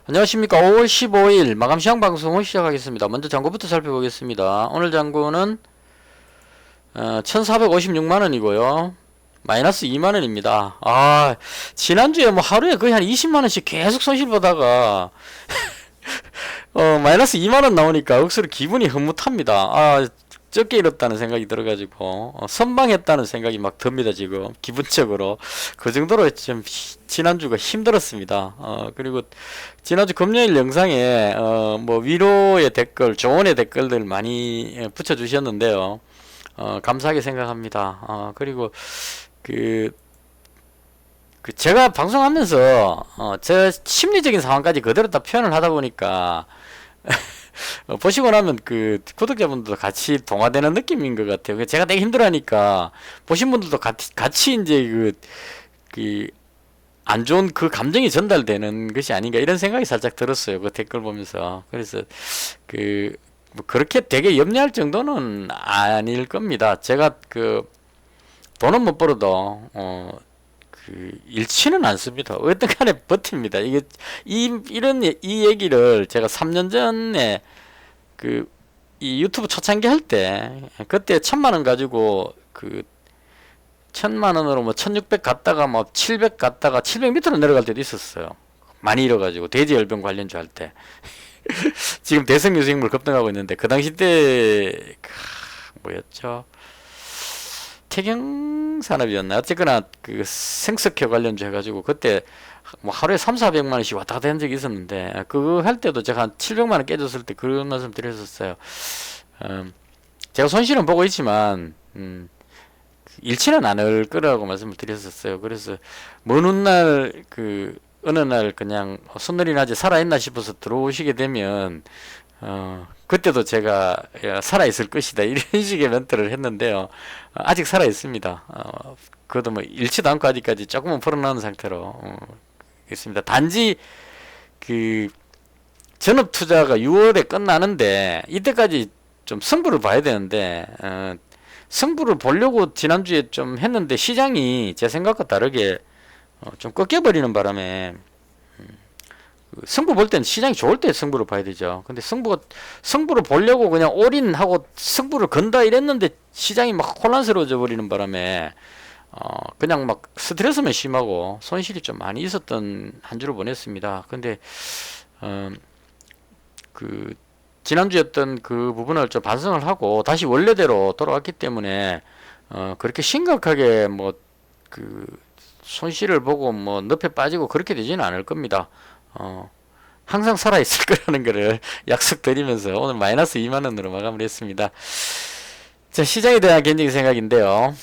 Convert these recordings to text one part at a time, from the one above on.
안녕하십니까. 5월 15일 마감 시황 방송을 시작하겠습니다. 먼저 장고부터 살펴보겠습니다. 오늘 장고는 1456만원이고요. 마이너스 2만원입니다. 지난주에 뭐 하루에 거의 한 20만원씩 계속 손실 보다가 마이너스 2만원 나오니까 억수로 기분이 흐뭇합니다. 적게 잃었다는 생각이 들어가지고 선방했다는 생각이 막 듭니다. 지금 기분적으로 그 정도로 좀 지난주가 힘들었습니다. 그리고 지난주 금요일 영상에 뭐 위로의 댓글, 조언의 댓글들 많이 붙여주셨는데요. 감사하게 생각합니다. 그리고 제가 방송하면서 제 심리적인 상황까지 그대로 다 표현을 하다 보니까 보시고 나면 구독자분들도 같이 동화되는 느낌인 것 같아요. 제가 되게 힘들어하니까 보신 분들도 같이 이제 안 좋은 그 감정이 전달되는 것이 아닌가 이런 생각이 살짝 들었어요. 그 댓글 보면서. 그래서 뭐 그렇게 되게 염려할 정도는 아닐 겁니다. 제가 돈은 못 벌어도 잃지는 않습니다. 어떤 간에 버팁니다. 이 얘기를 제가 3년 전에 이 유튜브 초창기 할 때, 그때 1000만원 가지고 1000만원으로 뭐 1600 갔다가 뭐 700 갔다가 700 밑으로 내려갈 때도 있었어요. 많이 잃어가지고, 돼지열병 관련주 할 때. 지금 대성유수익물 급등하고 있는데, 그 당시 때, 뭐였죠? 태경산업이었나? 어쨌거나 생석회 관련주 해가지고 그때 뭐 하루에 3,400만원씩 왔다 갔다 한 적이 있었는데 그거 할 때도 제가 한 700만원 깨졌을 때 그런 말씀 드렸었어요. 제가 손실은 보고 있지만 잃지는 않을 거라고 말씀을 드렸었어요. 그래서 먼 훗날 어느 날 그냥 손놀이 나지 살아있나 싶어서 들어오시게 되면 그때도 제가 살아있을 것이다 이런 식의 멘트를 했는데요. 아직 살아있습니다. 그것도 뭐 잃지도 않고 아직까지 조금은 풀어나는 상태로 있습니다. 단지 전업 투자가 6월에 끝나는데 이때까지 좀 승부를 봐야 되는데 승부를 보려고 지난주에 좀 했는데 시장이 제 생각과 다르게 좀 꺾여버리는 바람에 승부 볼 땐 시장이 좋을 때 승부를 봐야 되죠. 근데 승부를 보려고 그냥 올인하고 승부를 건다 이랬는데 시장이 막 혼란스러워져 버리는 바람에 그냥 막 스트레스만 심하고 손실이 좀 많이 있었던 한 주를 보냈습니다. 근데 지난주였던 그 부분을 좀 반성을 하고 다시 원래대로 돌아왔기 때문에 그렇게 심각하게 뭐 손실을 보고 뭐 늪에 빠지고 그렇게 되지는 않을 겁니다. 항상 살아있을 거라는 거를 약속드리면서 오늘 마이너스 2만원으로 마감을 했습니다. 자, 시장에 대한 개인적인 생각인데요.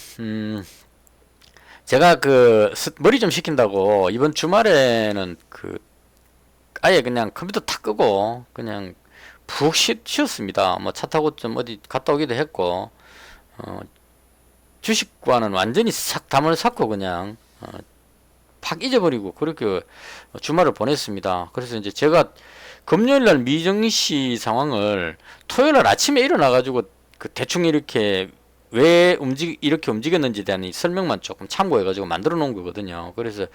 제가 머리 좀 식힌다고 이번 주말에는 아예 그냥 컴퓨터 탁 끄고 그냥 푹 쉬었습니다. 뭐 차 타고 좀 어디 갔다 오기도 했고, 주식과는 완전히 싹 담을 쌓고 그냥, 팍 잊어버리고 그렇게 주말을 보냈습니다. 그래서 이제 제가 금요일날 미정시 상황을 토요일날 아침에 일어나가지고 대충 이렇게 왜 이렇게 움직였는지에 대한 설명만 조금 참고해가지고 만들어 놓은 거거든요. 그래서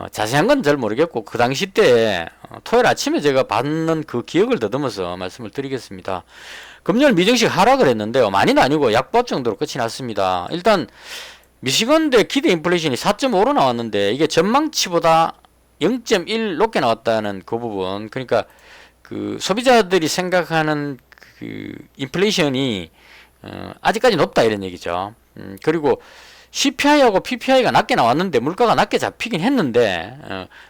자세한 건 잘 모르겠고 그 당시 때 토요일 아침에 제가 받는 그 기억을 더듬어서 말씀을 드리겠습니다. 금요일 미정시 하락을 했는데요. 많이는 아니고 약보합 정도로 끝이 났습니다. 일단 미시건대 기대 인플레이션이 4.5로 나왔는데 이게 전망치보다 0.1 높게 나왔다는 그 부분, 그러니까 소비자들이 생각하는 인플레이션이 아직까지 높다 이런 얘기죠. 그리고 CPI하고 PPI가 낮게 나왔는데 물가가 낮게 잡히긴 했는데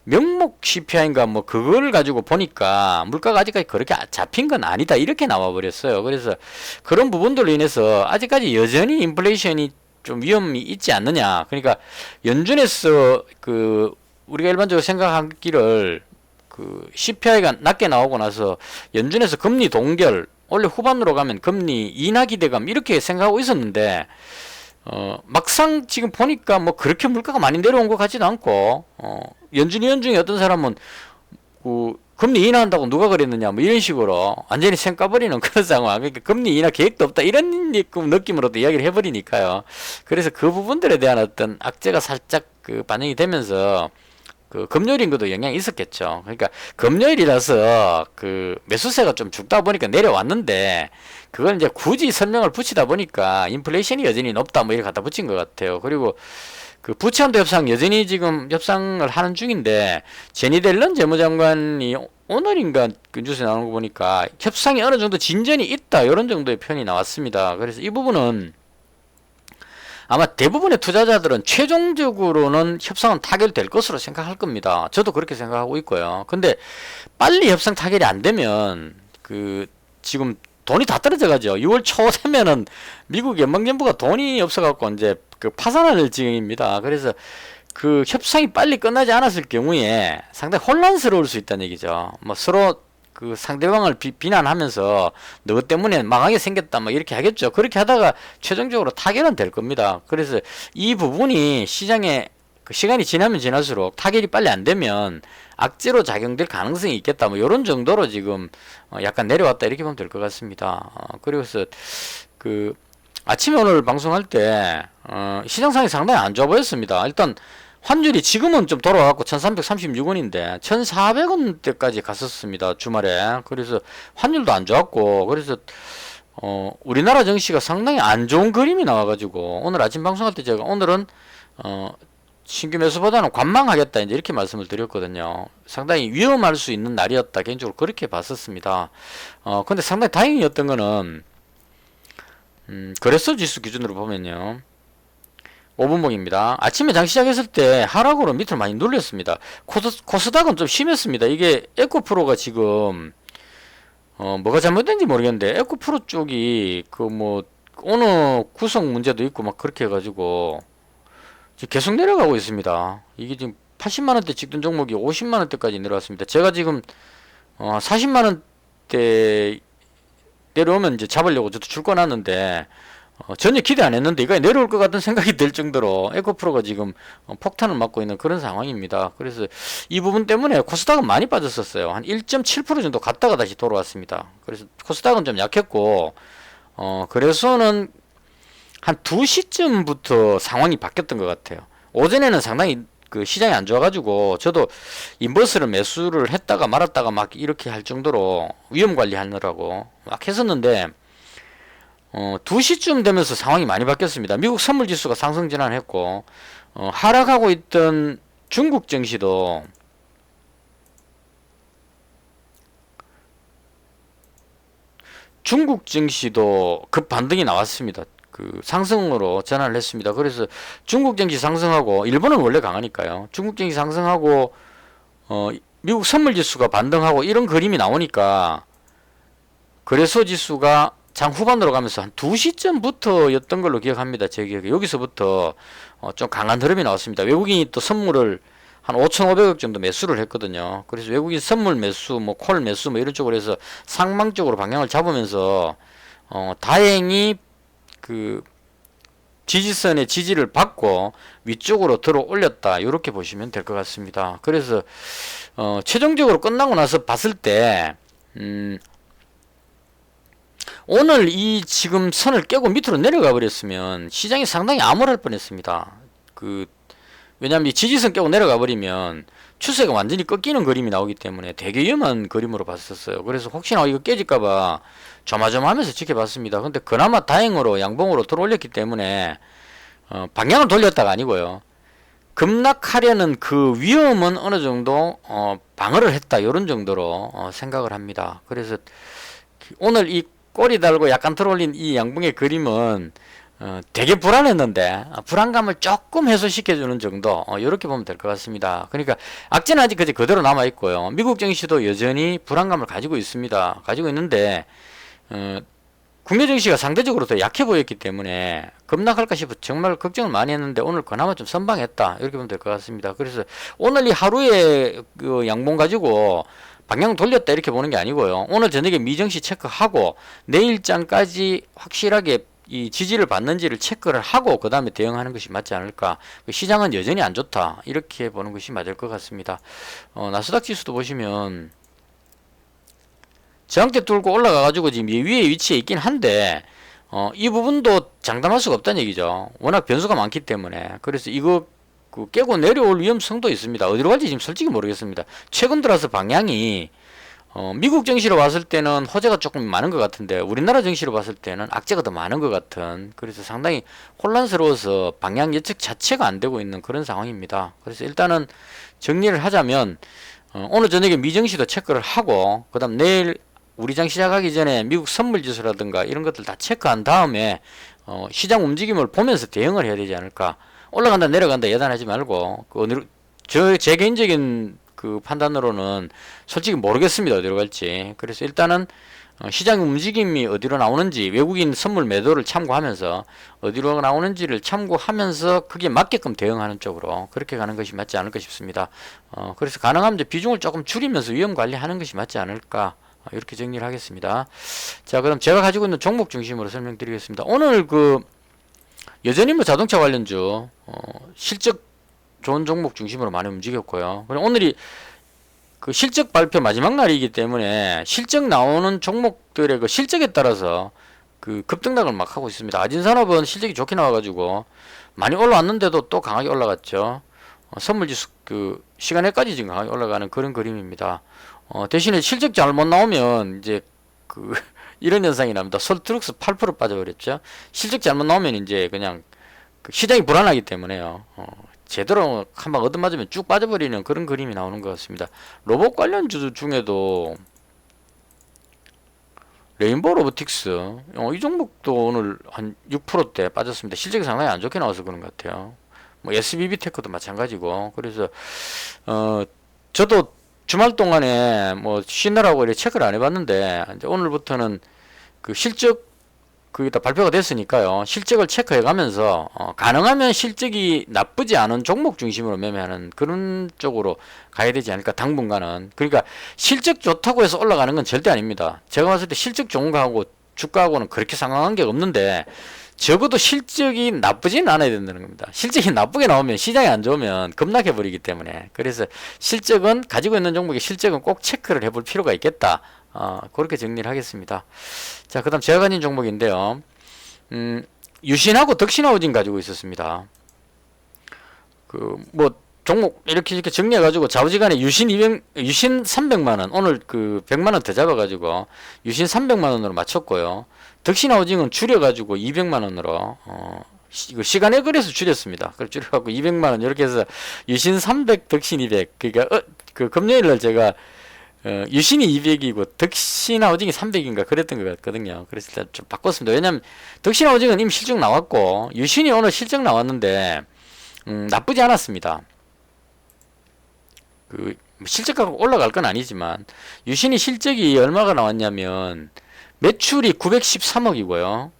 명목 CPI인가 뭐 그걸 가지고 보니까 물가가 아직까지 그렇게 잡힌 건 아니다 이렇게 나와 버렸어요. 그래서 그런 부분들로 인해서 아직까지 여전히 인플레이션이 좀 위험이 있지 않느냐. 그러니까 연준에서 우리가 일반적으로 생각하기를 CPI가 낮게 나오고 나서 연준에서 금리 동결 원래 후반으로 가면 금리 인하 기대감 이렇게 생각하고 있었는데 막상 지금 보니까 뭐 그렇게 물가가 많이 내려온 것 같지도 않고 연준 위원 중에 어떤 사람은 금리 인하한다고 누가 그랬느냐 뭐 이런 식으로 완전히 생 까버리는 그런 상황. 그러니까 금리 인하 계획도 없다 이런 느낌으로도 이야기를 해버리니까요. 그래서 그 부분들에 대한 어떤 악재가 살짝 반영이 되면서 그 금요일인 것도 영향이 있었겠죠. 그러니까 금요일이라서 그 매수세가 좀 죽다 보니까 내려왔는데 그걸 이제 굳이 설명을 붙이다 보니까 인플레이션이 여전히 높다 뭐 이렇게 갖다 붙인 것 같아요. 그리고 그 부채한도 협상 여전히 지금 협상을 하는 중인데 제니 델런 재무장관이 오늘인가 그 뉴스에 나오는 거 보니까 협상이 어느 정도 진전이 있다 이런 정도의 표현이 나왔습니다. 그래서 이 부분은 아마 대부분의 투자자들은 최종적으로는 협상은 타결될 것으로 생각할 겁니다. 저도 그렇게 생각하고 있고요. 근데 빨리 협상 타결이 안 되면 그 지금 돈이 다 떨어져 가죠. 6월 초 되면은 미국 연방정부가 돈이 없어갖고 이제 그 파산할 지경입니다. 그래서 그 협상이 빨리 끝나지 않았을 경우에 상당히 혼란스러울 수 있다는 얘기죠. 뭐 서로 그 상대방을 비난하면서 너 때문에 망하게 생겼다 뭐 이렇게 하겠죠. 그렇게 하다가 최종적으로 타결은 될 겁니다. 그래서 이 부분이 시장에 그 시간이 지나면 지날수록 타결이 빨리 안 되면 악재로 작용될 가능성이 있겠다 뭐 이런 정도로 지금 약간 내려왔다 이렇게 보면 될 것 같습니다. 그래서 그 아침에 오늘 방송할 때 시장 상황이 상당히 안 좋아 보였습니다. 일단 환율이 지금은 좀 돌아왔고 1336원인데 1400원대까지 갔었습니다. 주말에. 그래서 환율도 안 좋았고 그래서 우리나라 증시가 상당히 안 좋은 그림이 나와가지고 오늘 아침 방송할 때 제가 오늘은 신규 매수보다는 관망하겠다 이제 이렇게 말씀을 드렸거든요. 상당히 위험할 수 있는 날이었다 개인적으로 그렇게 봤었습니다. 근데 상당히 다행이었던 거는 거래소 지수 기준으로 보면요. 5분봉입니다. 아침에 장 시작했을 때 하락으로 밑으로 많이 눌렸습니다. 코스닥은 좀 심했습니다. 이게 에코프로가 지금 뭐가 잘못된지 모르겠는데 에코프로 쪽이 그 뭐 어느 구성 문제도 있고 막 그렇게 해가지고 지금 계속 내려가고 있습니다. 이게 지금 80만원대 찍던 종목이 50만원대까지 내려왔습니다. 제가 지금 40만원대 내려오면 이제 잡으려고 저도 줄 거놨는데 전혀 기대 안 했는데 이거 내려올 것 같은 생각이 들 정도로 에코프로가 지금 폭탄을 맞고 있는 그런 상황입니다. 그래서 이 부분 때문에 코스닥은 많이 빠졌었어요. 한 1.7% 정도 갔다가 다시 돌아왔습니다. 그래서 코스닥은 좀 약했고 그래서는 한 2시쯤부터 상황이 바뀌었던 것 같아요. 오전에는 상당히 그 시장이 안 좋아가지고 저도 인버스를 매수를 했다가 말았다가 막 이렇게 할 정도로 위험 관리하느라고 막 했었는데 2시쯤 되면서 상황이 많이 바뀌었습니다. 미국 선물지수가 상승 진환했고 하락하고 있던 중국 증시도 급 반등이 나왔습니다. 그 상승으로 전환을 했습니다. 그래서 중국 증시 상승하고 일본은 원래 강하니까요. 중국 증시 상승하고 미국 선물지수가 반등하고 이런 그림이 나오니까 거래소 지수가 장 후반으로 가면서 한 2시쯤부터였던 걸로 기억합니다. 제 기억에. 여기서부터 좀 강한 흐름이 나왔습니다. 외국인이 또 선물을 한 5,500억 정도 매수를 했거든요. 그래서 외국인 선물 매수, 뭐 콜 매수 뭐 이런 쪽으로 해서 상방 쪽으로 방향을 잡으면서 다행히 그 지지선의 지지를 받고 위쪽으로 들어 올렸다. 이렇게 보시면 될 것 같습니다. 그래서 최종적으로 끝나고 나서 봤을 때 오늘 이 지금 선을 깨고 밑으로 내려가 버렸으면 시장이 상당히 암울할 뻔했습니다. 왜냐하면 이 지지선 깨고 내려가 버리면 추세가 완전히 꺾이는 그림이 나오기 때문에 되게 위험한 그림으로 봤었어요. 그래서 혹시나 이거 깨질까봐 조마조마하면서 지켜봤습니다. 근데 그나마 다행으로 양봉으로 들어올렸기 때문에 방향을 돌렸다가 아니고요. 급락하려는 그 위험은 어느 정도 방어를 했다 이런 정도로 생각을 합니다. 그래서 오늘 이 꼬리 달고 약간 들어올린 이 양봉의 그림은 되게 불안했는데 불안감을 조금 해소시켜주는 정도 이렇게 보면 될 것 같습니다. 그러니까 악재는 아직 그대로 남아있고요. 미국 증시도 여전히 불안감을 가지고 있습니다. 가지고 있는데 국내 증시가 상대적으로 더 약해 보였기 때문에 급락할까 싶어 정말 걱정을 많이 했는데 오늘 그나마 좀 선방했다 이렇게 보면 될 것 같습니다. 그래서 오늘 이 하루에 그 양봉 가지고 방향 돌렸다 이렇게 보는 게 아니고요. 오늘 저녁에 미증시 체크하고 내일장까지 확실하게 이 지지를 받는지를 체크를 하고 그 다음에 대응하는 것이 맞지 않을까. 시장은 여전히 안 좋다 이렇게 보는 것이 맞을 것 같습니다. 나스닥 지수도 보시면 저항대 뚫고 올라가 가지고 지금 위에 위치에 있긴 한데 이 부분도 장담할 수가 없다는 얘기죠. 워낙 변수가 많기 때문에. 그래서 이거 그 깨고 내려올 위험성도 있습니다. 어디로 갈지 지금 솔직히 모르겠습니다. 최근 들어서 방향이 미국 증시로 봤을 때는 호재가 조금 많은 것 같은데 우리나라 증시로 봤을 때는 악재가 더 많은 것 같은, 그래서 상당히 혼란스러워서 방향 예측 자체가 안 되고 있는 그런 상황입니다. 그래서 일단은 정리를 하자면 오늘 저녁에 미증시도 체크를 하고 그 다음 내일 우리 장 시작하기 전에 미국 선물지수라든가 이런 것들 다 체크한 다음에 시장 움직임을 보면서 대응을 해야 되지 않을까. 올라간다 내려간다 예단하지 말고 제 개인적인 그 판단으로는 솔직히 모르겠습니다, 어디로 갈지. 그래서 일단은 시장 움직임이 어디로 나오는지 외국인 선물 매도를 참고하면서 어디로 나오는지를 참고하면서 그게 맞게끔 대응하는 쪽으로 그렇게 가는 것이 맞지 않을까 싶습니다. 그래서 가능하면 이제 비중을 조금 줄이면서 위험 관리하는 것이 맞지 않을까, 이렇게 정리를 하겠습니다. 자, 그럼 제가 가지고 있는 종목 중심으로 설명드리겠습니다. 오늘 여전히 뭐 자동차 관련주 실적 좋은 종목 중심으로 많이 움직였고요. 그리고 오늘이 그 실적 발표 마지막 날이기 때문에 실적 나오는 종목들의 그 실적에 따라서 그 급등락을 막 하고 있습니다. 아진산업은 실적이 좋게 나와가지고 많이 올라왔는데도 또 강하게 올라갔죠. 선물지수 그 시간에까지 지금 강하게 올라가는 그런 그림입니다. 대신에 실적 잘못 나오면 이제 이런 현상이 납니다. 솔트룩스 8% 빠져버렸죠. 실적 잘못 나오면 이제 그냥 시장이 불안하기 때문에요. 제대로 한방 얻어맞으면 쭉 빠져버리는 그런 그림이 나오는 것 같습니다. 로봇 관련주 중에도 레인보우 로보틱스 이 종목도 오늘 한 6%대 빠졌습니다. 실적이 상당히 안 좋게 나와서 그런 것 같아요. 뭐 SBB 테크도 마찬가지고. 그래서 저도 주말 동안에 뭐 쉬느라고 이렇게 체크를 안 해봤는데 이제 오늘부터는 그 실적 그다 발표가 됐으니까요. 실적을 체크해 가면서 가능하면 실적이 나쁘지 않은 종목 중심으로 매매하는 그런 쪽으로 가야 되지 않을까, 당분간은. 그러니까 실적 좋다고 해서 올라가는 건 절대 아닙니다. 제가 봤을 때 실적 좋은 거하고 주가하고는 그렇게 상관관계가 없는데 적어도 실적이 나쁘진 않아야 된다는 겁니다. 실적이 나쁘게 나오면 시장이 안 좋으면 급락해 버리기 때문에. 그래서 실적은 가지고 있는 종목의 실적은 꼭 체크를 해볼 필요가 있겠다. 그렇게 정리를 하겠습니다. 자, 그 다음 제가 가진 종목인데요. 유신하고 덕신하우징 가지고 있었습니다. 종목 이렇게 정리해가지고 좌우지간에 유신 300만원, 오늘 100만원 더 잡아가지고 유신 300만원으로 맞췄고요. 덕신하우징은 줄여가지고 200만원으로, 시간에 그래서 줄였습니다. 그걸 줄여갖고 200만원, 이렇게 해서 유신 300, 덕신 200. 그러니까, 금요일날 제가 유신이 200이고 덕신하우징이 300인가 그랬던 것 같거든요. 그래서 일단 좀 바꿨습니다. 왜냐면 덕신하우징은 이미 실적 나왔고 유신이 오늘 실적 나왔는데 나쁘지 않았습니다. 실적가 올라갈 건 아니지만 유신이 실적이 얼마가 나왔냐면 매출이 913억이고요.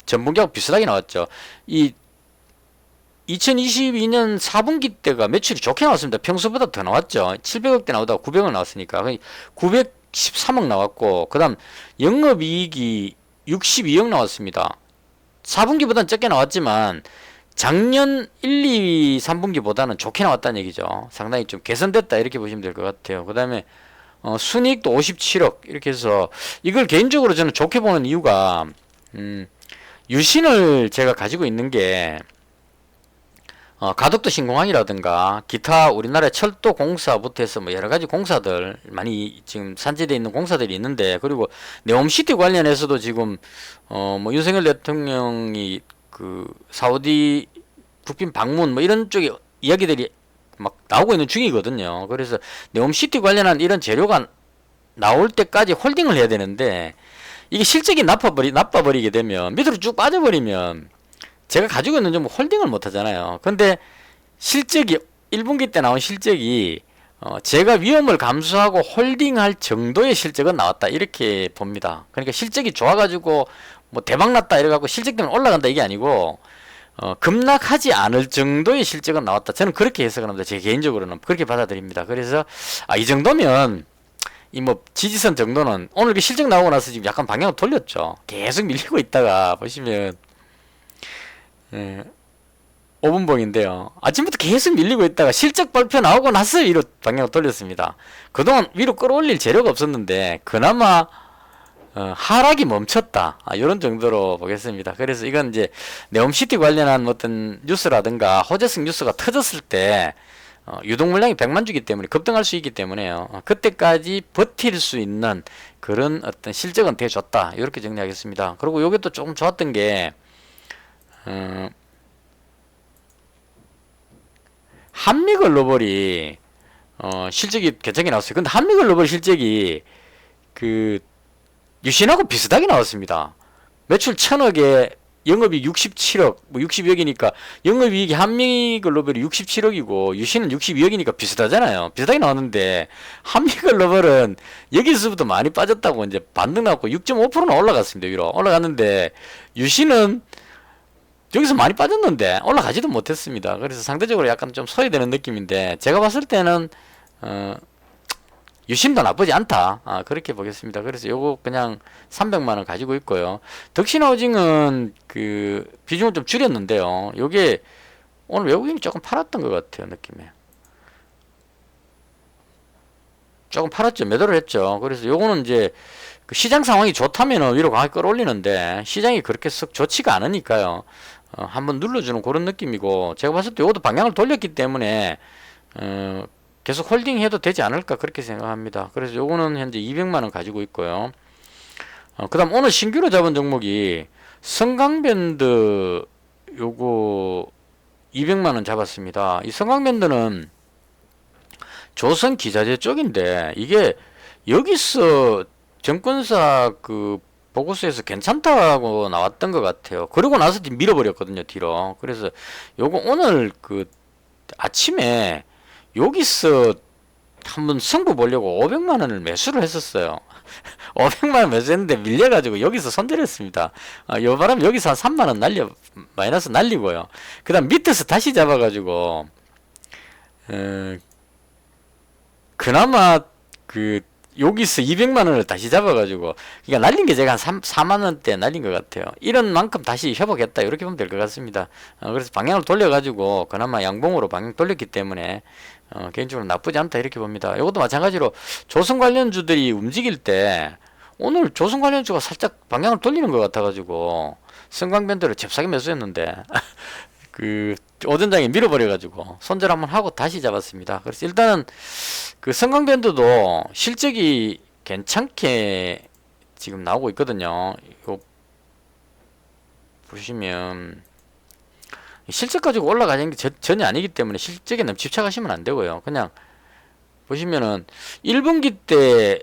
전분기하고 비슷하게 나왔죠. 2022년 4분기 때가 매출이 좋게 나왔습니다. 평소보다 더 나왔죠. 700억대 나오다가 900억 나왔으니까 913억 나왔고, 그 다음 영업이익이 62억 나왔습니다. 4분기보다는 적게 나왔지만 작년 1, 2, 3분기보다는 좋게 나왔다는 얘기죠. 상당히 좀 개선됐다 이렇게 보시면 될 것 같아요. 그 다음에 순이익도 57억 이렇게 해서 이걸 개인적으로 저는 좋게 보는 이유가 유신을 제가 가지고 있는 게 가덕도 신공항이라든가 기타 우리나라의 철도 공사부터 해서 뭐 여러가지 공사들 많이 지금 산재되어 있는 공사들이 있는데, 그리고 네옴시티 관련해서도 지금 뭐 윤석열 대통령이 사우디 국빈 방문 뭐 이런 쪽에 이야기들이 막 나오고 있는 중이거든요. 그래서 네옴시티 관련한 이런 재료가 나올 때까지 홀딩을 해야 되는데 이게 실적이 나빠버리게 되면 밑으로 쭉 빠져버리면 제가 가지고 있는 종목 홀딩을 못 하잖아요. 근데 실적이 1분기 때 나온 실적이 제가 위험을 감수하고 홀딩할 정도의 실적은 나왔다 이렇게 봅니다. 그러니까 실적이 좋아가지고 뭐 대박났다 이래갖고 실적 때문에 올라간다 이게 아니고 급락하지 않을 정도의 실적은 나왔다. 저는 그렇게 해석을 합니다. 제 개인적으로는 그렇게 받아들입니다. 그래서 이 정도면 이 뭐 지지선 정도는 오늘 그 실적 나오고 나서 지금 약간 방향을 돌렸죠. 계속 밀리고 있다가 보시면 5분봉인데요. 아침부터 계속 밀리고 있다가 실적 발표 나오고 나서 위로 방향을 돌렸습니다. 그동안 위로 끌어올릴 재료가 없었는데 그나마 하락이 멈췄다. 이런 정도로 보겠습니다. 그래서 이건 이제 네옴시티 관련한 어떤 뉴스라든가 호재성 뉴스가 터졌을 때 유동 물량이 100만 주기 때문에 급등할 수 있기 때문에요. 그때까지 버틸 수 있는 그런 어떤 실적은 돼줬다. 이렇게 정리하겠습니다. 그리고 요게 또 조금 좋았던 게 한미글로벌이 실적이 괜찮게 나왔어요. 근데 한미글로벌 실적이 그 유신하고 비슷하게 나왔습니다. 매출 1000억에 영업이익 67억, 뭐 60억이니까 영업이익이 한미글로벌이 67억이고 유신은 62억이니까 비슷하잖아요. 비슷하게 나왔는데 한미글로벌은 여기서부터 많이 빠졌다고 이제 반등 나왔고 6.5%는 올라갔습니다. 위로 올라갔는데 유신은 여기서 많이 빠졌는데 올라가지도 못했습니다. 그래서 상대적으로 약간 좀 소외되는 느낌인데 제가 봤을 때는 유심도 나쁘지 않다. 그렇게 보겠습니다. 그래서 요거 그냥 300만원 가지고 있고요. 덕신하우징은 그 비중을 좀 줄였는데요. 요게 오늘 외국인이 조금 팔았던 것 같아요. 느낌에. 조금 팔았죠. 매도를 했죠. 그래서 요거는 이제 그 시장 상황이 좋다면 위로 강하게 끌어올리는데 시장이 그렇게 썩 좋지가 않으니까요. 한번 눌러주는 그런 느낌이고 제가 봤을 때 요것도 방향을 돌렸기 때문에 계속 홀딩 해도 되지 않을까 그렇게 생각합니다. 그래서 요거는 현재 200만원 가지고 있고요. 그 다음 오늘 신규로 잡은 종목이 성강밴드 요거 200만원 잡았습니다. 이 성강밴드는 조선 기자재 쪽인데 이게 여기서 정권사 그 보고서에서 괜찮다고 나왔던 것 같아요. 그러고 나서 밀어버렸거든요, 뒤로. 그래서 요거 오늘 그 아침에 여기서 한번 승부 보려고 500만원을 매수를 했었어요. 500만원 매수했는데 밀려가지고 여기서 손절했습니다. 요 바람 여기서 한 3만원 마이너스 날리고요. 그 다음 밑에서 다시 잡아가지고, 그나마 여기서 200만원을 다시 잡아가지고, 그러니까 날린 게 제가 한 4만원대 날린 것 같아요. 이런 만큼 다시 회복했다. 이렇게 보면 될 것 같습니다. 그래서 방향을 돌려가지고, 그나마 양봉으로 방향 돌렸기 때문에, 개인적으로 나쁘지 않다. 이렇게 봅니다. 이것도 마찬가지로 조선 관련주들이 움직일 때, 오늘 조선 관련주가 살짝 방향을 돌리는 것 같아가지고, 성광밴드를 잽싸게 매수했는데, 오전장에 밀어버려가지고 손절 한번 하고 다시 잡았습니다. 그래서 일단은 그 성광밴드도 실적이 괜찮게 지금 나오고 있거든요. 이거 보시면 실적 가지고 올라가는 게 전혀 아니기 때문에 실적에 너무 집착하시면 안 되고요. 그냥 보시면은 1분기 때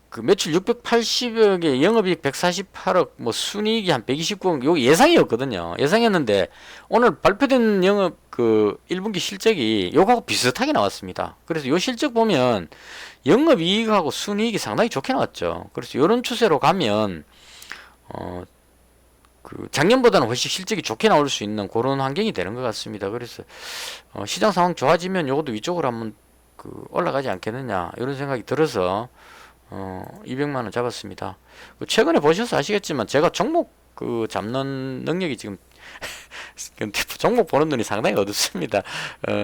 그 매출 680억에 영업이익 148억, 뭐 순이익이 한 129억, 요거 예상이었거든요. 예상이었는데 오늘 발표된 영업 그 1분기 실적이 요거하고 비슷하게 나왔습니다. 그래서 요 실적 보면 영업이익하고 순이익이 상당히 좋게 나왔죠. 그래서 요런 추세로 가면 그 작년보다는 훨씬 실적이 좋게 나올 수 있는 그런 환경이 되는 것 같습니다. 그래서 시장 상황 좋아지면 요것도 위쪽으로 한번 올라가지 않겠느냐 이런 생각이 들어서 200만원 잡았습니다. 최근에 보셔서 아시겠지만 제가 종목 잡는 능력이 지금 종목 보는 눈이 상당히 어둡습니다.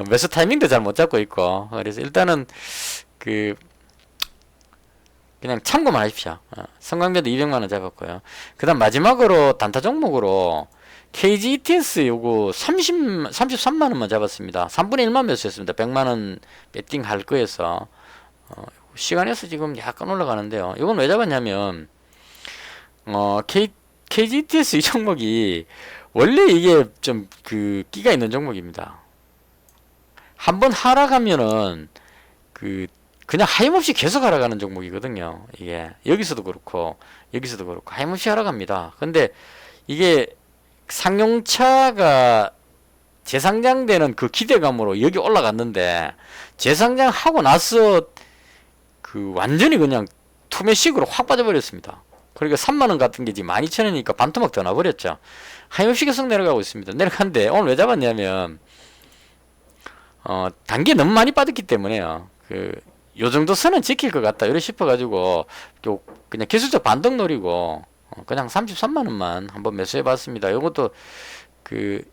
매수 타이밍도 잘 못 잡고 있고 그래서 일단은 그냥 참고만 하십시오. 성광배도 200만원 잡았고요. 그 다음 마지막으로 단타 종목으로 KGETS 요거 33만원만 잡았습니다. 3분의 1만 매수했습니다. 100만원 배팅 할 거에서 시간에서 지금 약간 올라가는데요. 이건 왜 잡았냐면 KGTS 이 종목이 원래 이게 좀 끼가 있는 종목입니다. 한번 하락하면은 그냥 하염없이 계속 하락하는 종목이거든요. 이게 여기서도 그렇고 여기서도 그렇고 하염없이 하락합니다. 근데 이게 상용차가 재상장되는 그 기대감으로 여기 올라갔는데 재상장하고 나서 완전히 그냥 투매식으로 확 빠져버렸습니다. 그러니까 3만원 같은 게 지금 12,000원이니까 반토막 더 나버렸죠. 하염없이 계속 내려가고 있습니다. 내려갔는데 오늘 왜 잡았냐면 단계 너무 많이 빠졌기 때문에요. 요 정도 선은 지킬 것 같다 이래 싶어가지고 그냥 기술적 반등 노리고 그냥 33만원만 한번 매수해봤습니다. 요것도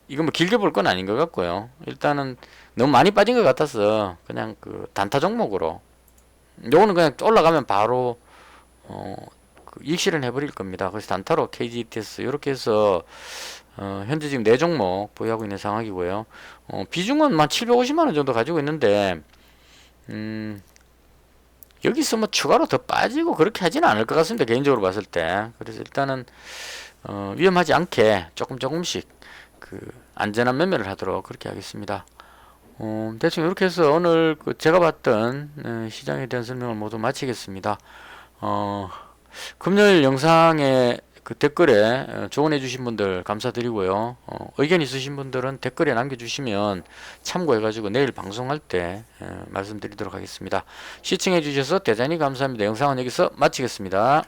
이거 뭐 길게 볼 건 아닌 것 같고요. 일단은 너무 많이 빠진 것 같아서 그냥 단타 종목으로 요거는 그냥 올라가면 바로 이익 실현 해버릴 겁니다. 그래서 단타로 KGTS 이렇게 해서 현재 지금 4종목 보유하고 있는 상황이고요. 비중은 만 750만원 정도 가지고 있는데 여기서 뭐 추가로 더 빠지고 그렇게 하지는 않을 것 같습니다. 개인적으로 봤을 때. 그래서 일단은 위험하지 않게 조금씩 그 안전한 매매를 하도록 그렇게 하겠습니다. 대충 이렇게 해서 오늘 그 제가 봤던 시장에 대한 설명을 모두 마치겠습니다. 금요일 영상에 그 댓글에 조언해 주신 분들 감사드리고요. 의견 있으신 분들은 댓글에 남겨주시면 참고해 가지고 내일 방송할 때 말씀드리도록 하겠습니다. 시청해 주셔서 대단히 감사합니다. 영상은 여기서 마치겠습니다.